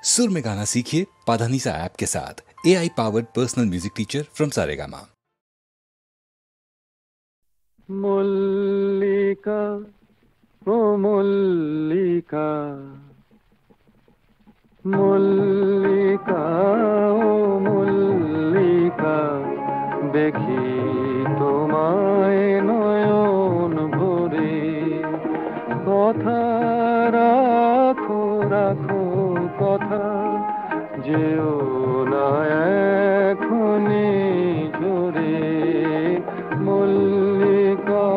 सुर में गाना सीखिए पाधानीसा ऐप के साथ। AI powered personal music teacher from Saregama. Mallika ओ मल्लिका, मल्लिका ओ मल्लिका, देखी তোমায় নয়ন ভরে, কথা রাখো রাখো কথা, যেও না এখনি ঝরে। মল্লিকা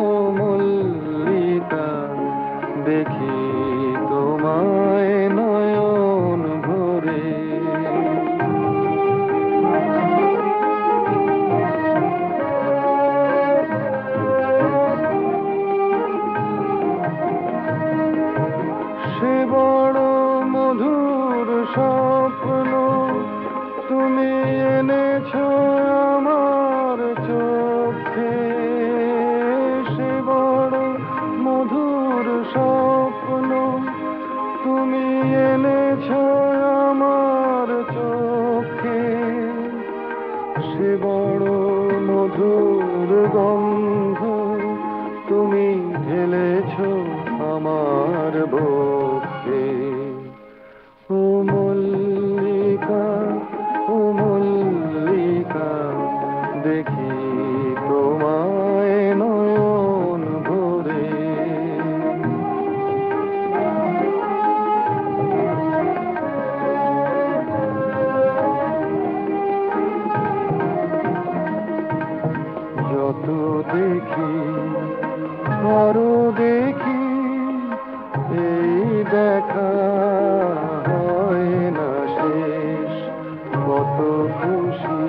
ও মল্লিকা, দেখি তোমায় নয়ন ভরে। সে বড় মধুর স্বপ্ন তুমি এনেছো আমার চোখে, সে বড় মধুর স্বপ্ন তুমি এনেছো আমার চোখে, সে বড় মধুর গন্ধ তুমি ঢেলেছো আমার বুকে। ও মল্লিকা ও মল্লিকা, দেখি তোমায় নয়ন ভরে। যত দেখি আরো দেখি, এই দেখা হয় না শেষ। কত খুশি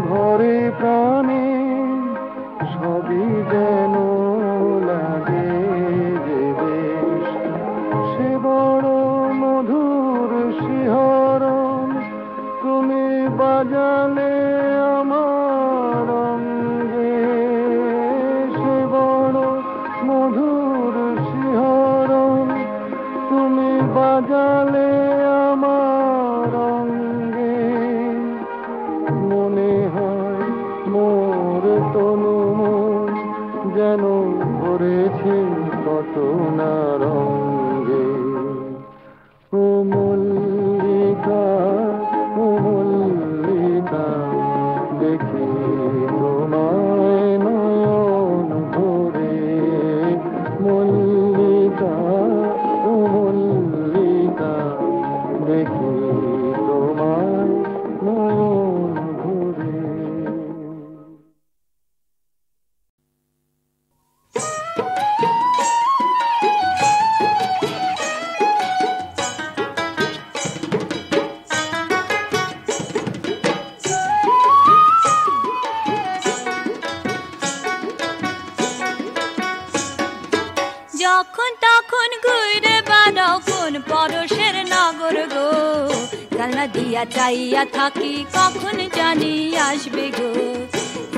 ঘরে প্রাণে, সবই যেন লাগে যে বেশ। সে বড় মধুর শিহরণ তুমি বাজালে আমার অঙ্গে, সে বড় মধুর শিহরণ তুমি বাজালে আমার অঙ্গে। মনে হয় মোর তনু মন যেন ভরেছে কত না রঙ্গে। ও মল্লিকা ও মল্লিকা, দেখি তোমায় নয়ন ভরে। মল্লিকা ও মল্লিকা, দেখি তোমায় নয়ন ভরে। যখন তখন ঘুরে বেড়াও কোন পরশের নগর গো, জানলা দিয়া চাইয়া থাকি কখন জানি আসবে গো,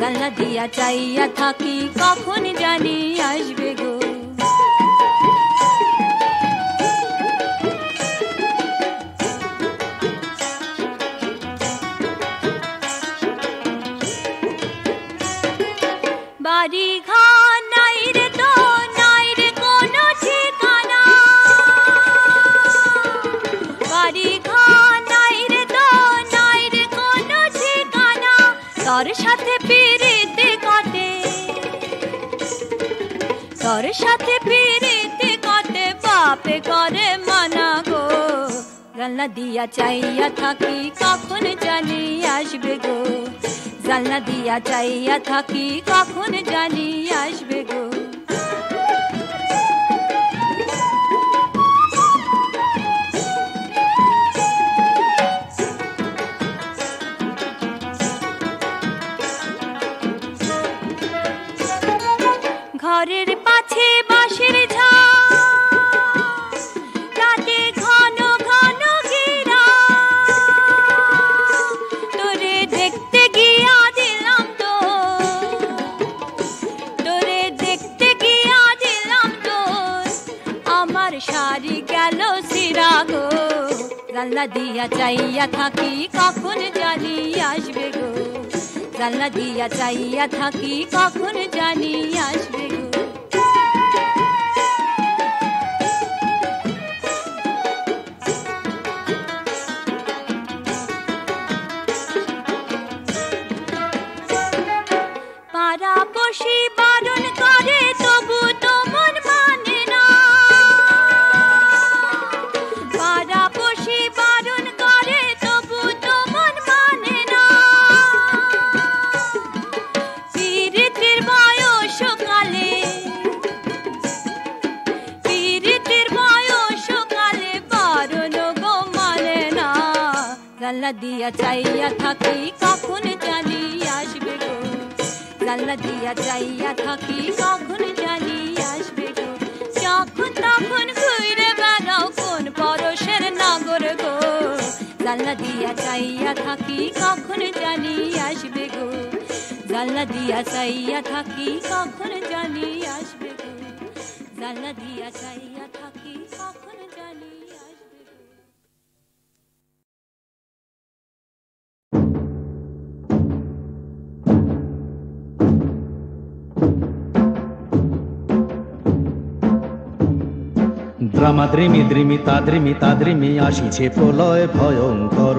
জানলা দিয়া চাইয়া থাকি কখন জানি আসবে গো। বাড়ি ঘর নাই রে তো নাই রে কোনো ঠিকানা, বাড়ি ঘর নাই রে তো নাই রে কোনো ঠিকানা, তোর সাথে পিরিতে কাটে, তোর সাথে পিরিতে কাটে বাপে করে মানা গো, জানলা দিয়া চাইয়া থাকি কখন জানি আসবে গো, জানলা দিয়া চাইয়া থাকি কখন জানি আসবে গো। ঘরের পাছে বাঁশের ঝাড়, রাতে ঘন ঘন ঘেরা, তোরে দেখতে গিয়া দিলাম তো, তোরে দেখতে জানলা দিয়া চাইয়া থাকি কখন জানি আসবে গো জানলা দিয়া চাইয়া থাকি কখন জানি আসবে গো পাড়াপড়শি বারণ করে তবু তো মন মানে না পাড়াপড়শি বারণ করে তবু তো মন মানে না পীড়িতের বয়সকালে বারণ গো মানে না জানলা দিয়া চাইয়া থাকি কখন জানি আসবে গো জানলা দিয়া চাইয়া থাকি কখন জানি আসবে গো যখন তখন ঘুরে বেড়াও কোন পরশের নগর গো জানলা দিয়া চাইয়া থাকি কখন জানি আসবে গো জানলা দিয়া চাইয়া থাকি কখন জানি আসবে গো জানলা দিয়া চাইয়া থাকি কখন জানি আসবে গো দ্রামা দ্রিমি দ্রিমি তাদ্রিমি তাদ্রিমি আসিছে প্রলয় ভয়ঙ্কর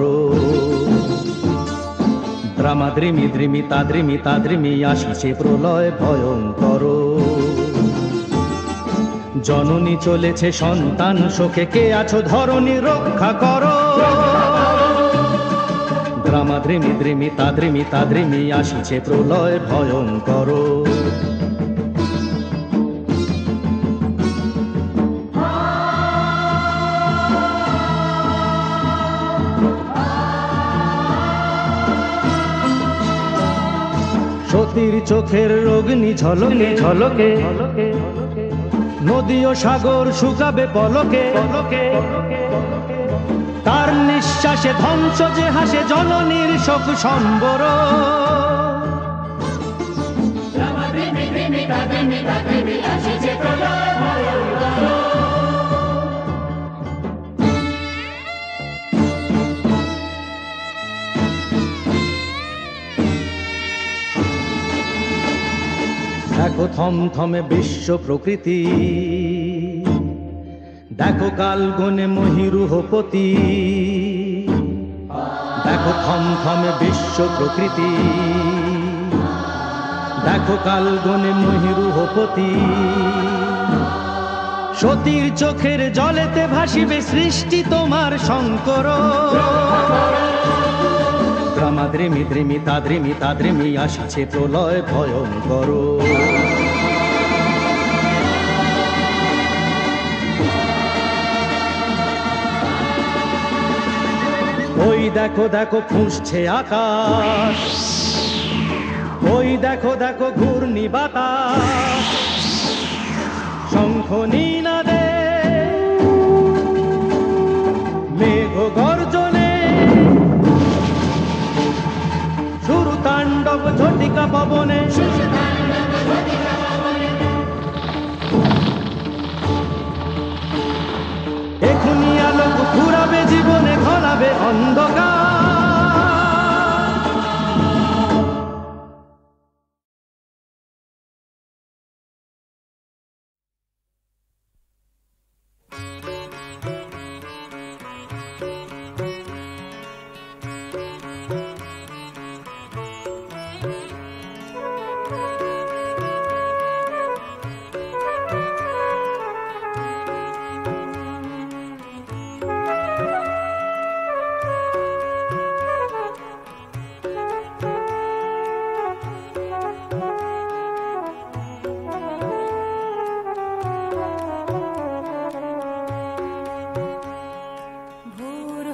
দ্রামা দ্রিমি দ্রিমি তাদ্রিমি তাদ্রিমি আসিছে প্রলয় ভয়ঙ্কর জননী চলেছে সন্তান শোকে কে আছো ধরণী রক্ষা করো দ্রামা দ্রিমি দ্রিমি তাদ্রিমি তাদ্রিমি আসিছে প্রলয় ভয়ঙ্কর সতীর চোখের রগ্নি ঝলকে ঝলকে নদী ও সাগর শুকাবে পলকে তার নিঃশ্বাসে ধ্বংস যে হাসে জননীর শোক সম্বর দেখো থমথমে বিশ্ব প্রকৃতি দেখো কাল গনে মহিরুহপতি দেখো থমথমে বিশ্ব প্রকৃতি দেখো কাল গনে মহিরুহপতি সতীর চোখের জলেতে ভাসিবে সৃষ্টি তোমার শঙ্কর দ্রামা দ্রিমি দ্রিমি তাদ্রিমি তাদ্রিমি আসিছে প্রলয় ভয়ঙ্কর ওই দেখো দেখো ফুঁসছে আকাশ ওই দেখো দেখো ঘূর্ণি বাতাস শঙ্খ নিনাদে মেঘ গর্জনে শুরু তাণ্ডব ঝটিকা পবনে এখুনি আলোক ফুরাবে জীবনে ঘনাবে অন্ধকার ভোর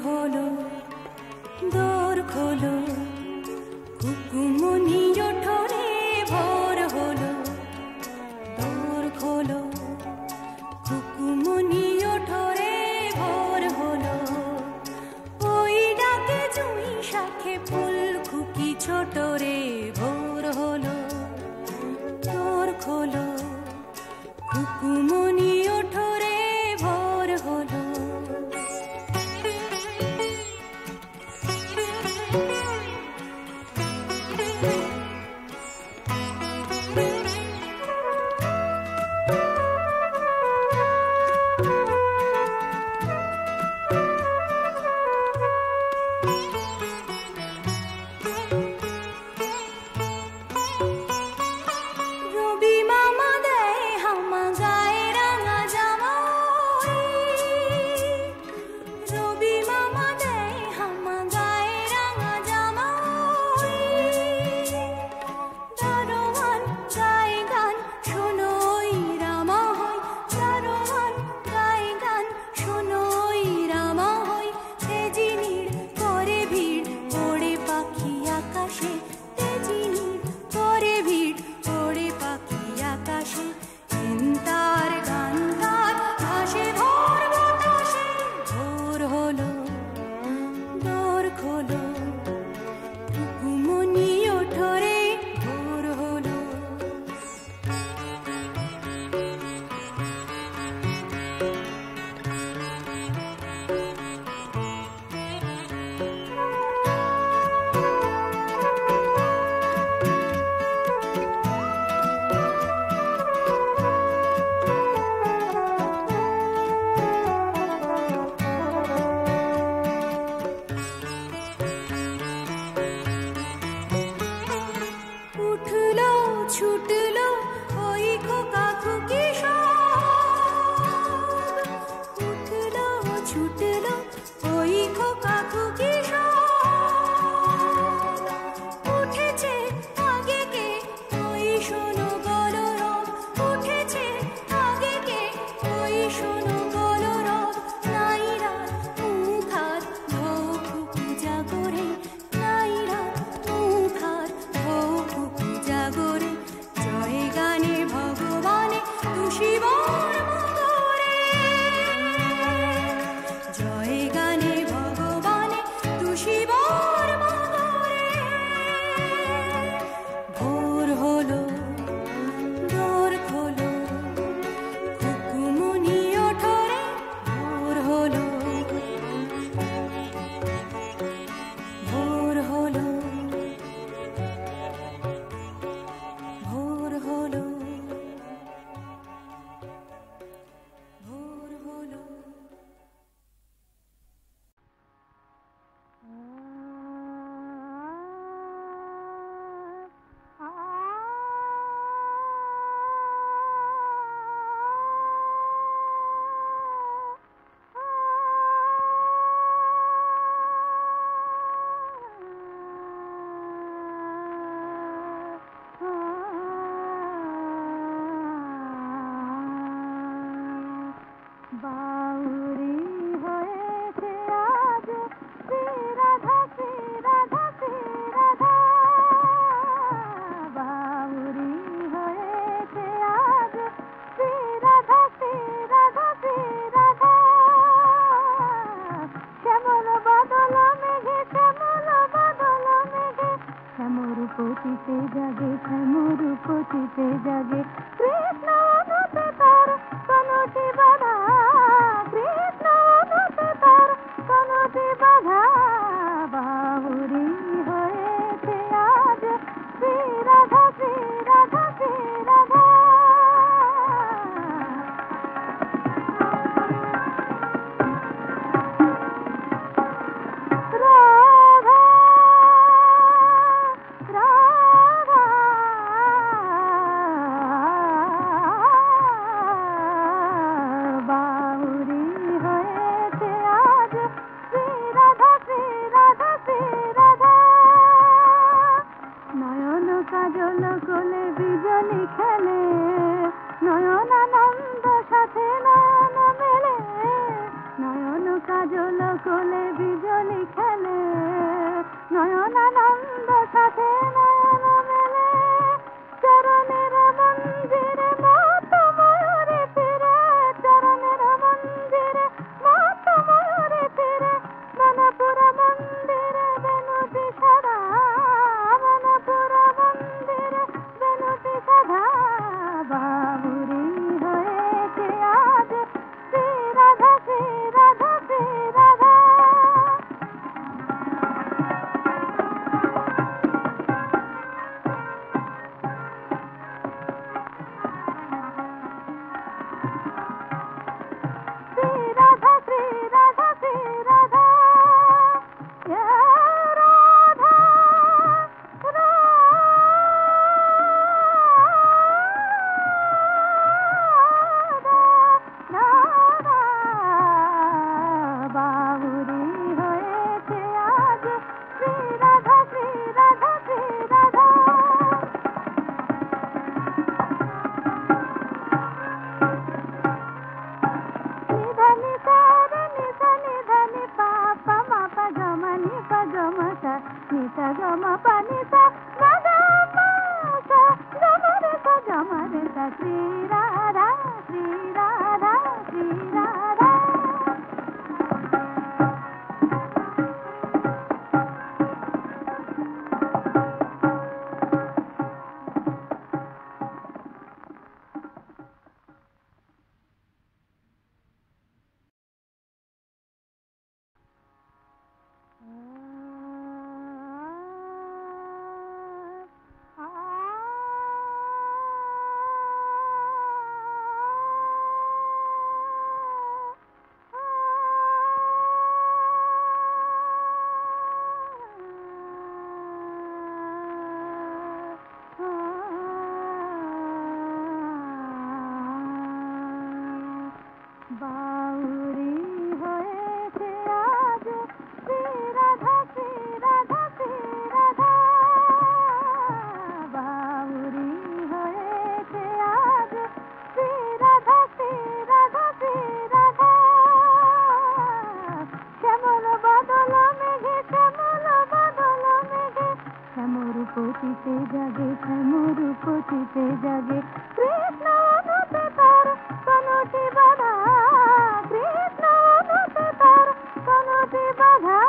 ওই খোকা খুকি সব উঠেছে আগে কে ওই শোনো গলরব উঠেছে আগে কে ওই শোনো গলরব নাই রাত মুখ হাত ধৌ পূজা করে নাই রাত মুখ হাত ধৌ পূজা করে জয় গানে ভগবানে তুষিবর মঙ্গলে জয় গানে ভগবানে তুষিবর মঙ্গলে ভোর হলো দোর খোলো কুকুমুনি ওঠরে ভোর হলো ভোর হলো ভোর হলো ভোর হলো বাউরি হয়েছে আজ শ্রী রাধা শ্রী রাধা শ্রী রাধা বাউরি হয়েছে আজ শ্রী রাধা শ্রী রাধা শ্রী রাধা শ্যামল বাদল মেঘে শ্যামল বাদল মেঘে শ্যামর পতিতে জাগে শ্যামর পতিতে জাগে কৃষ্ণ অনুতে তার কনটি বাধা কৃষ্ণ অনুতে তার কনটি বাধা বাউরি হয়েছে আজ শ্রী রাধা শ্রী রাধা শ্রী রাধা রাধা রাধা বাউরি হয়েছে আজ শ্রী রাধা শ্রী রাধা শ্রী রাধা নয়ন কাজল কোলে বিজলি খেলে নয়ন আনন্দ সাথে নয়ন মেলে নয়ন কাজল কোলে বিজলি খেলে নয়ন আনন্দ সাথে নয়ন মেলে চরণের মন্দিরে মত ময়ূরে ফিরে চরণের মন্দিরে মত ময়ূরে ফিরে মনপুর মন্দিরে বেনুটি সদা মনপুর মন্দিরে বেনুটি সদা বাবুরি হয়েছে আজ শ্রী রাধা শ্রী রাধা শ্রী রাধা শ্রী রাধা শ্রী রাধা শ্রী রাধা ইয়া রাধা রাধা বাউরি হয়েছে আজ শ্রী রাধা শ্রী রাধা শ্রী রাধা নিধনি সারে নিধা নিধনি পাপা মাপা গমা নিপা গমা সা নিসা গমা পা নিসা মা গমা সা গমা রে সা শ্রী রাধা শ্রী রাধা শ্রী রাধা পতিতে জাগে শ্যামর পতিতে জাগে কৃষ্ণ অনুতে তার কনটি বাধা কৃষ্ণ অনুতে তার কনটি বাধা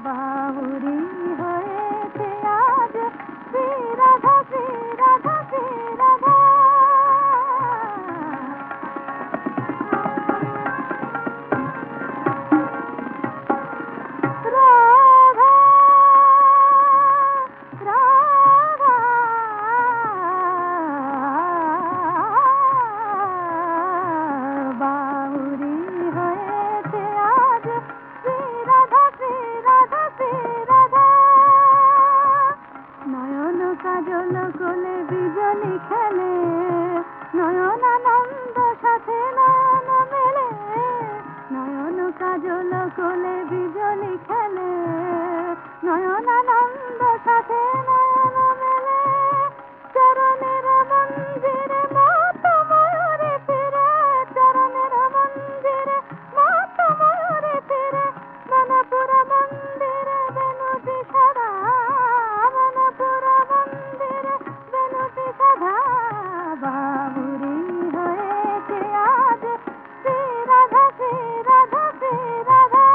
বাহুরি হয়েছে আজ শ্রী রাধা শ্রী রাধা শ্রী রাধা কাজল কোলে বিজলি খেলে নয়নানন্দ সাথে নয়ন মেলে নয়ন কাজল কোলে বিজলি খেলে নয়নানন্দ সাথে নয়ন মেলে চরণের মন্দিরে মত ময়ূরে ফিরে চরণের মন্দিরে মত ময়ূরে ফিরে মনপুর মন্দিরে বেনুটি সাদা মনপুর মন্দিরে বেনুটি সাদা বাবুরি হয়েছে আজ শ্রী রাধা শ্রী রাধা শ্রী রাধা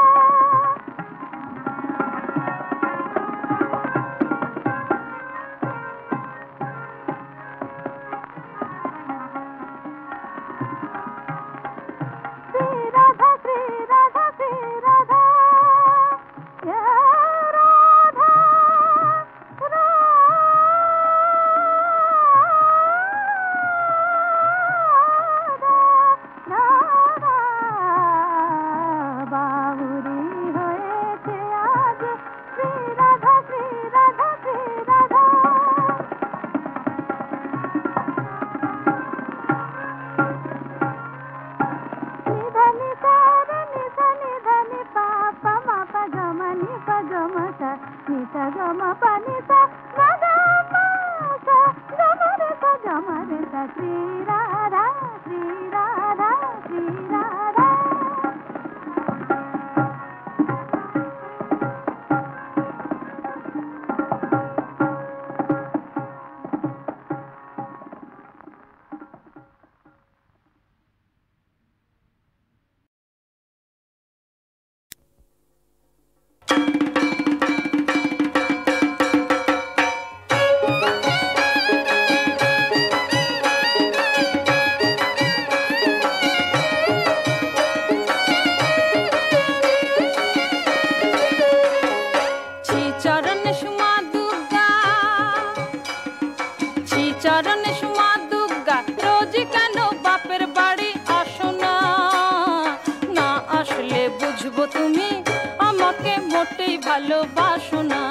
ভালোবাসো না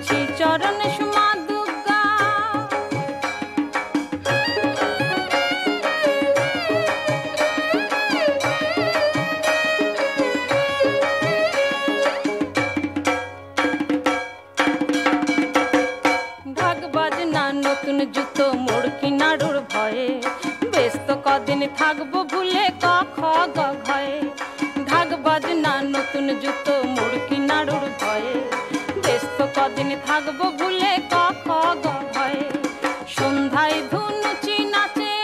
শ্রী চরণে সুমা দুর্গা ঢাক বাজনা নতুন জুতো মুড়কি নাড়ুর ভয়ে বেশ তো কদিন থাকবো ভুলে ক খ গ ঘয়ে ঢাক বাজনা নতুন জুতো মুড়কি নাড়ুর ভয়ে বেশ তো কদিন থাকবো ভুলে ক খ গ ভয়ে সন্ধ্যায় ধুনুচি নাচে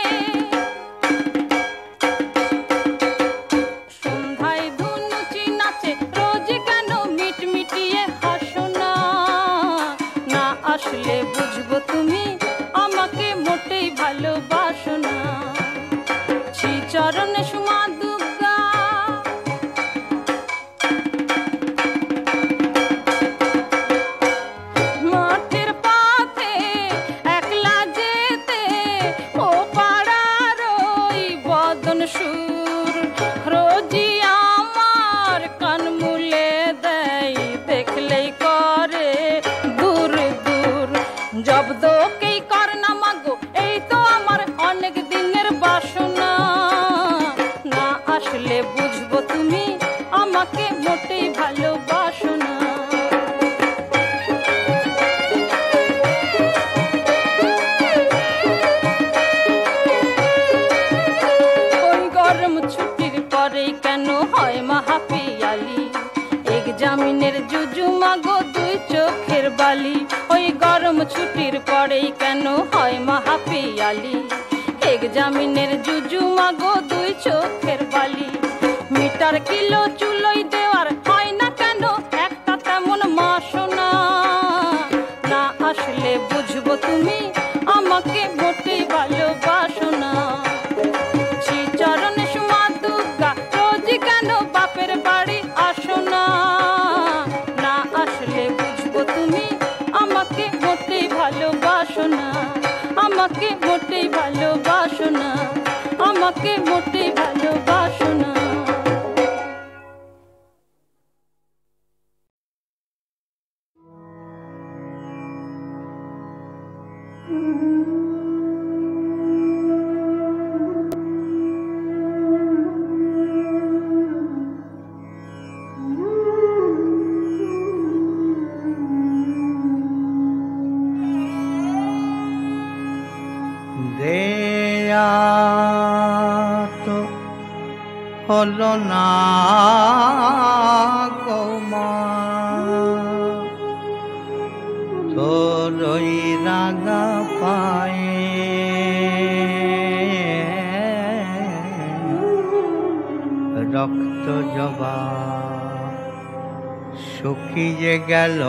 সন্ধ্যায় ধুনুচি নাচে রোজ কেন মিটমিটিয়ে হাসো না না আসলে বুঝবো তুমি আমাকে মোটেই ভালোবাসো না শ্রী চরণে সুমা দুর্গা মাঠের পথে একলা যেতে ও পাড়ার ওই বদন সুর রোজি আমার কান মুলে দেয় দেখলেই করে দূর দূর জব্দকেই কর না মাগো এই তো আমার অনেক দিনের বাসনা না আসলে বুঝবো তুমি আমাকে মোটেই ভালোবাসো না ওই গরম ছুটির পরেই কেন হয় মাহাপিয়ালি এক জামিনের জুজু মাগো দুই চোখের বালি ওই গরম ছুটির পরেই কেন হয় মাহাপিয়ালি এক্সামিনের জুজু মাগো দুই চোখের বালি মিটার কিলো চুলোই দেওয়ার হয় না কেন একটা তেমন মাসনা না আসলে বুঝবো তুমি আমাকে মোটেই ভালোবাসো না শ্রীচরণ সুমা দুর্গা রোজ কেন বাপের বাড়ি আসো না না আসলে বুঝবো তুমি আমাকে মোটেই ভালোবাসো না আমাকে মোটেই ভালোবাসো না আমাকে মোটেই ভালোবাসো না দেয়া তো হলো না গোমা তোরই রাঙা পায়ে রক্ত জবা শুকিয়ে গেল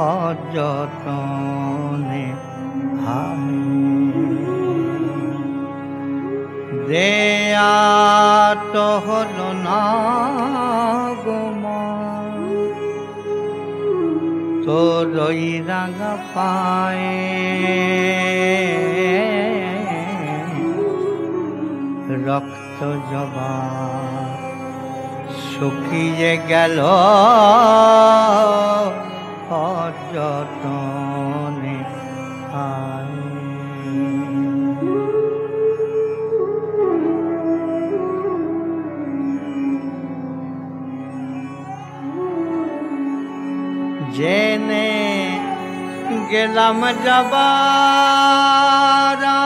অযতনে দেয়া তো হলো না গোমা তোরই রাঙা পায়ে রক্ত জবা শুকিয়ে গেল অযতনে জেনে গেলাম যাবার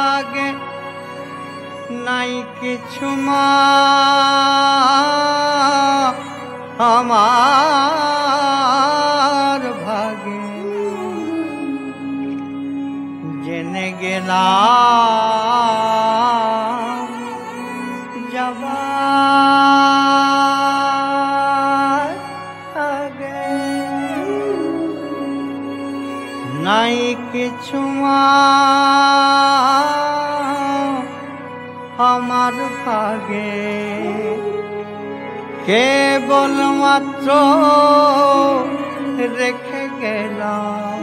আগে নাই কিছু মা আমার ভাগে জেনে গেলাম যাবার আগে নাই কিছু মা আমার ভাগে কেবলমাত্র রেখে গেলাম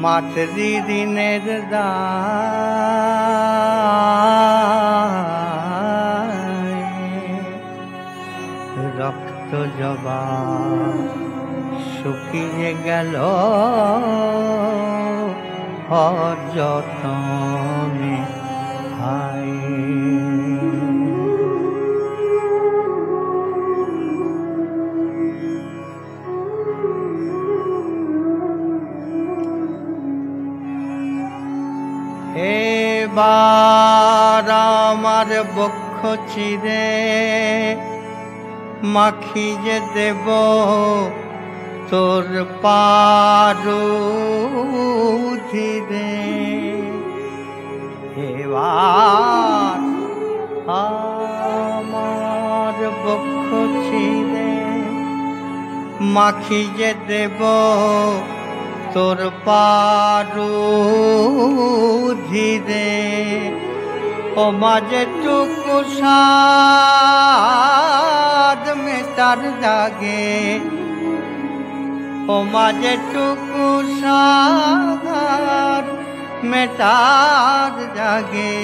মাতৃঋণের দায় রক্ত জবা শুকিয়ে গেল অযতনে হায় এবার আমার বক্ষ চিরে মাখিয়ে দেব তোর পারু ধীরে এবার আমার বক্ষ চিরে মাখিয়ে দেব তোর পারু ধীরে ও মাঝে টুকু সাদ মেটার জাগে ও মাঝে টুকু সাদ মেটার জাগে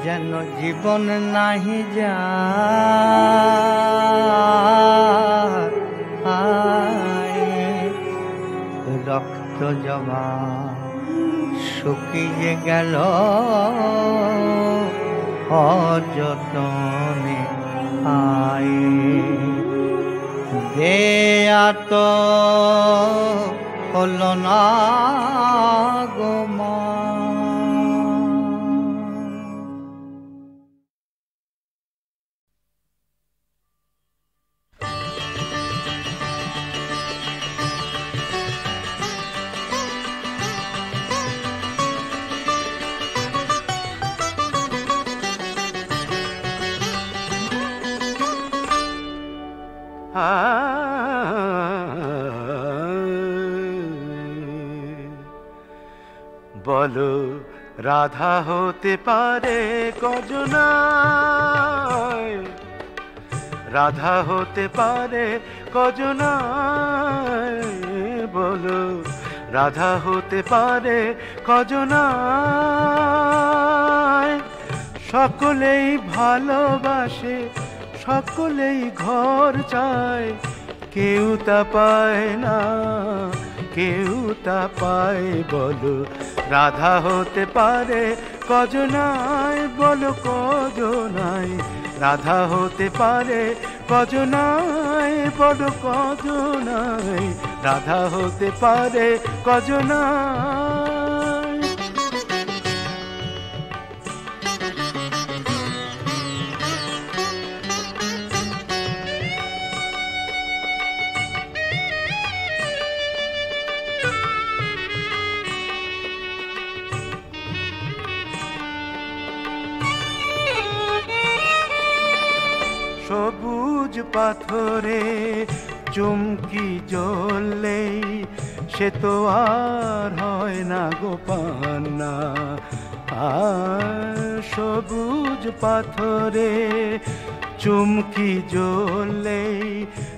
যেন জীবন নাহি যায় রক্ত জমা শুকিয়ে গেল অযতনে আয় দেয়া তো হলো না গো মা বলো রাধা হতে পারে কজনায়, রাধা হতে পারে কজনায়, বলো রাধা হতে পারে কজনায়। সকলেই ভালোবাসে, সকলেই ঘর চায়, কেউ তা পায় না, কেউ তা পায়। বলো রাধা হতে পারে কজনায়, বলো কজনায়, রাধা হতে পারে কজনায়, বলো কজনায়, রাধা হতে পারে কজনায়। সবুজ পাথরে চুমকি জ্বললেই সে তো আর হয় না গোপান্না। সবুজ পাথরে চুমকি জ্বললেই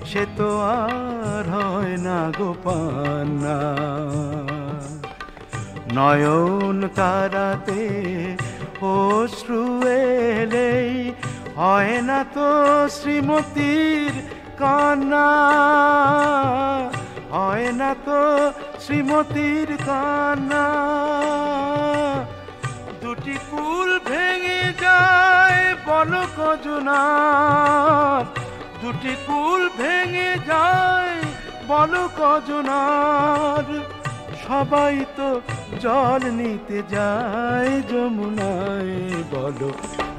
সে তো আর হয় না গোপান্না। নয়ন তারাতে অশ্রু এলেই হয় না তো শ্রীমতীর কান্না, হয় না তো শ্রীমতীর কান্না। দুটি কুল ভেঙে যায় বলো কজনার, দুটি কুল ভেঙে যায় বলো কজনার। সবাই তো জল নিতে যায় যমুনায়, বলো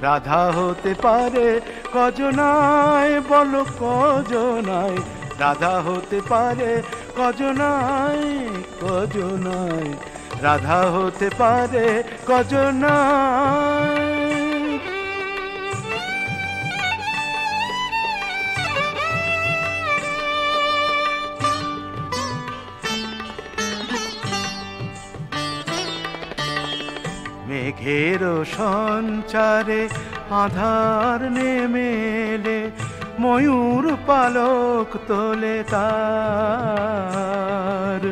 রাধা হতে পারে কজনায়, বলো কজনায়, রাধা হতে পারে কজনায়, কজনায়, রাধা হতে পারে কজনায়। মেঘের সঞ্চারে আধার নেমে এলে ময়ূর পালক তোলে তার।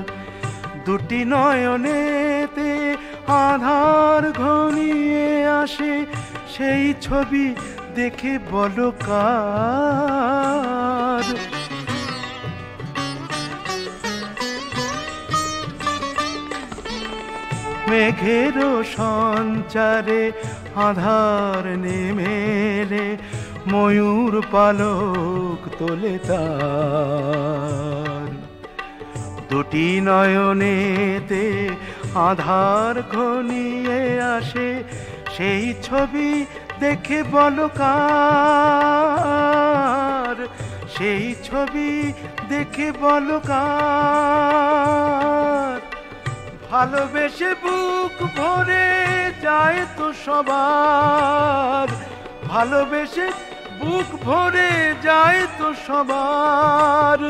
দুটি নয়নেতে আধার ঘনিয়ে আসে, সেই ছবি দেখে বলো কার। মেঘের সঞ্চারে আধার নেমে এলে ময়ূর পালক তোলে তার। দুটি নয়নেতে আধার ঘনিয়ে আসে, সেই ছবি দেখে বলো কার, সেই ছবি দেখে বলো কার। ভালোবেসে বুক ভরে যায় তো সবার, ভালোবেসে বুক ভরে যায় তো সবার।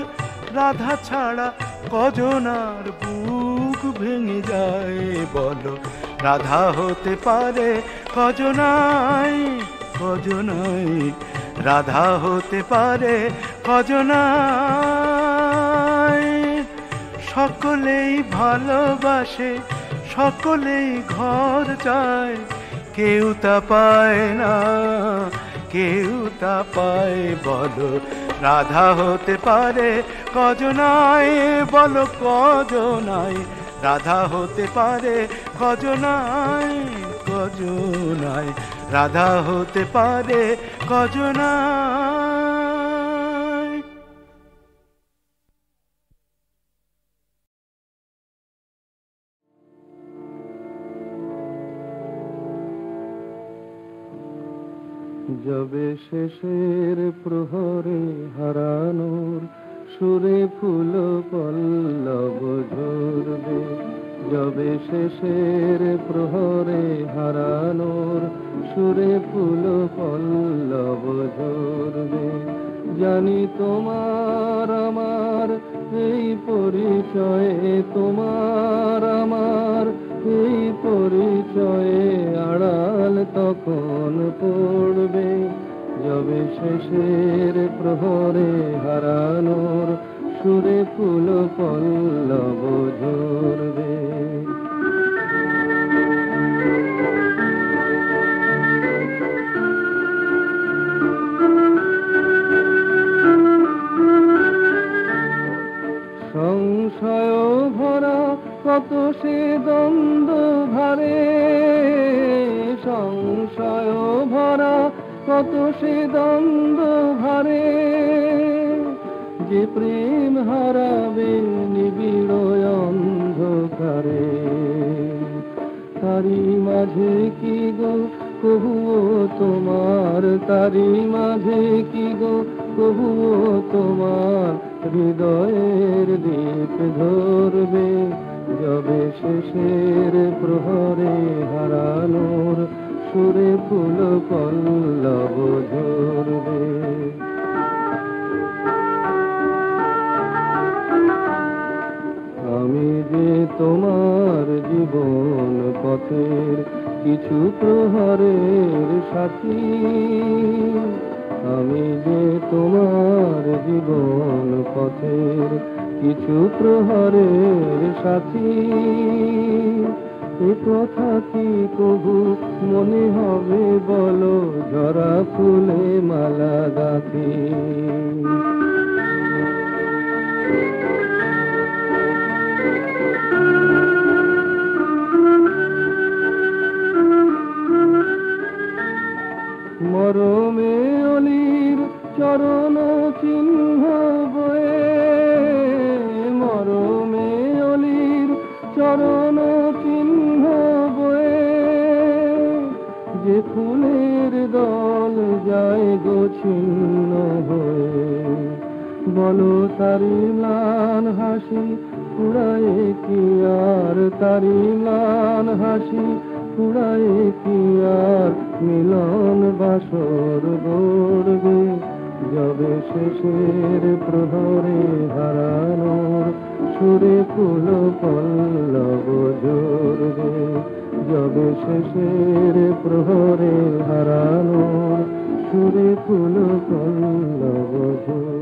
রাধা ছাড়া কজনার বুক ভেঙে যায়, বলো রাধা হতে পারে কজনায়, কজনায়, রাধা হতে পারে কজনায়। সকলেই ভালোবাসে, সকলেই ঘর চায়, কেউ তা পায় না, কেউ তা পায়। বলো রাধা হতে পারে কজনায়, বলো কজনায়, রাধা হতে পারে কজনায়, কজনায়, রাধা হতে পারে কজনায়। যবে শেষের প্রহরে হারানোর সুরে ফুল পল্লব ঝরবে, যবে শেষের প্রহরে হারানোর সুরে ফুল পল্লব ঝরবে। জানি তোমার আমার এই পরিচয়ে, তোমার আমার এই পরিচয়ে আড়াল তখন পড়বে, যবে শেষের প্রহরে হারানোর সুরে ফুল পল্লব ঝরবে। সংশয় ভরা কত সে দ্বন্দ্ব ভারে, সংশয় ভরা কত সে দ্বন্দ্ব ভারে, যে প্রেম হারাবে নিবিড় অন্ধকারে। তারি মাঝে কি গো কহুও তোমার, তারি মাঝে কি গো কহুও তোমার, হৃদয়ের দীপ ধরবে, যবে শেষের প্রহরে হারানোর সুরে ফুল পল্লব ঝরবে। আমি যে তোমার জীবন পথের কিছু প্রহরের সাথী, আমি যে তোমার জীবন পথের কিছু প্রহরের সাথী, এ কথা কি কবু মনে হবে বলো, ঝরা ফুলে মালা গাঁথি। মরমে অলির চরণ চিহ্ন বয়ে, মরমে অলির চরণ চিহ্ন বয়ে, যে ফুলের দল যায় গো ছিন্ন হয়ে, বলো তারি ম্লান হাসি ফুরায় কি আর, তারি ম্লান হাসি ফুরায় কি আর, মিলন বাসর গড়বে, যবে শেষের প্রহরে হারানোর সুরে ফুল পল্লব ঝরবে, যবে শেষের প্রহরে হারানোর সুরে ফুল পল্লব ঝরবে।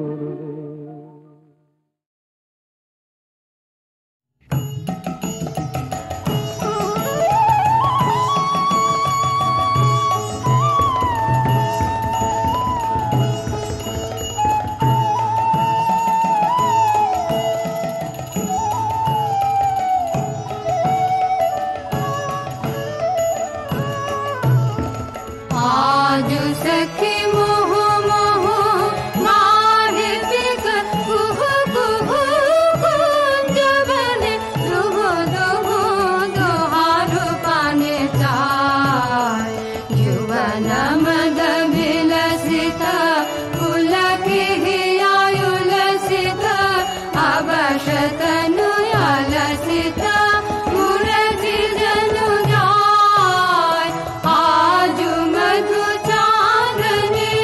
आज सखी मोह मोह माहे बिग कुह कुह कुंज बने, दुह दुह दुहार पाने चाय, युवन मद विलसिता पुलके हियायुलसिता, अवशतनु यालसिता मुरजी जनु जाय, आजु मधु चांदनी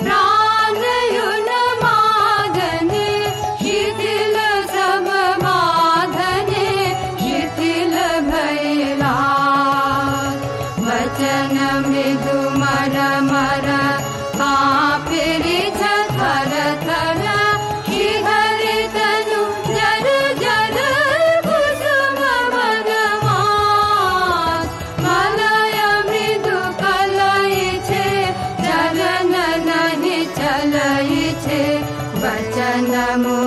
प्राणयुन मादने, शिथिल सब बाधने शिथिल भैला, वचन मृदु मर मर कापिरि थर थर, शिहरि तनु जर जर कुसुम मदमास, मलय मृदु कलई छे चलन नहीं चलई छे, वचन मु